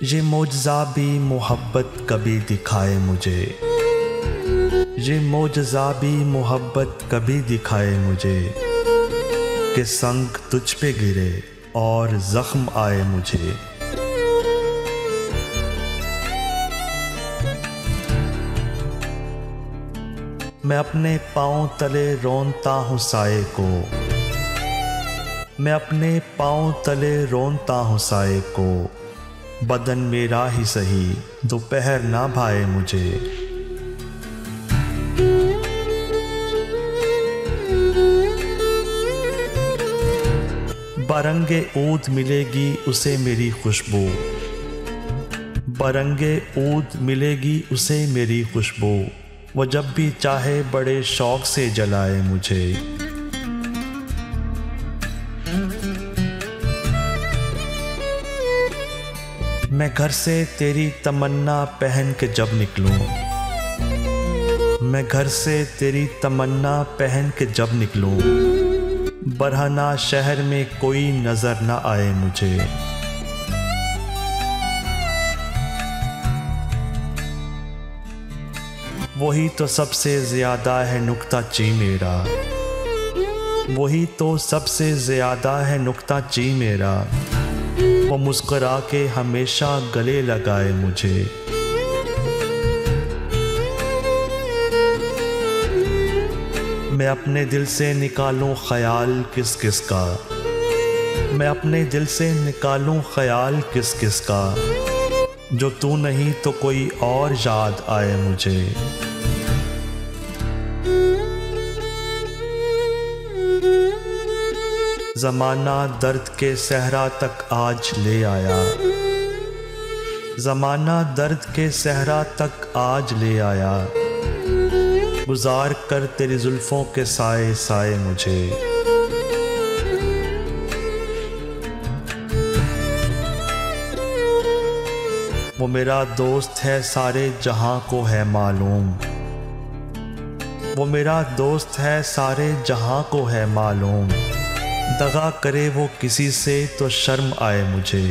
ये मौजज़ा भी मोहब्बत कभी दिखाए मुझे, ये मौजज़ा भी मोहब्बत कभी दिखाए मुझे, कि संग तुझ पे गिरे और ज़ख्म आए मुझे। मैं अपने पाँव तले रोनता हूँ साए को, मैं अपने पाँव तले रोनता हूँ साए को, बदन मेरा ही सही दोपहर ना भाए मुझे। बरंगे ऊद मिलेगी उसे मेरी खुशबू, बरंगे ऊद मिलेगी उसे मेरी खुशबू, वो जब भी चाहे बड़े शौक से जलाए मुझे। मैं घर से तेरी तमन्ना पहन के जब निकलूं, मैं घर से तेरी तमन्ना पहन के जब निकलूं, बरहना शहर में कोई नजर ना आए मुझे। वही तो सबसे ज्यादा है नुक्ता ची मेरा, वही तो सबसे ज्यादा है नुक्ता ची मेरा, वो मुस्कुरा के हमेशा गले लगाए मुझे। मैं अपने दिल से निकालूं ख्याल किस किस का, मैं अपने दिल से निकालूं ख्याल किस किस का, जो तू नहीं तो कोई और याद आए मुझे। ज़माना दर्द के सहरा तक आज ले आया, ज़माना दर्द के सहरा तक आज ले आया, गुजार कर तेरी जुल्फ़ों के साए साए मुझे। वो मेरा दोस्त है सारे जहां को है मालूम, वो मेरा दोस्त है सारे जहां को है मालूम, दगा करे वो किसी से तो शर्म आए मुझे।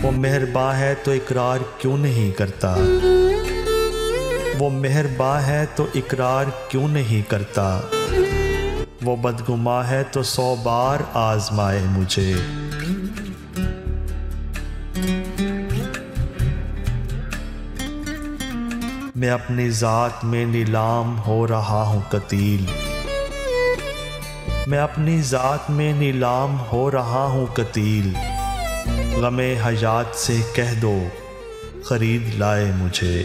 वो मेहरबान है तो इकरार क्यों नहीं करता, वो मेहरबान है तो इकरार क्यों नहीं करता, वो बदगुमा है तो 100 बार आजमाए मुझे। मैं अपनी ज़ात में नीलाम हो रहा हूँ कतील, मैं अपनी ज़ात में नीलाम हो रहा हूँ कतील, गमे हयात से कह दो खरीद लाए मुझे।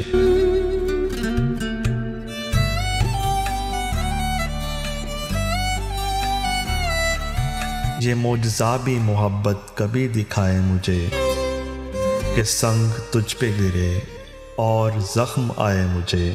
ये मौजज़ा भी मोहब्बत कभी दिखाए मुझे, कि संग तुझ पे गिरे और ज़ख्म आए मुझे।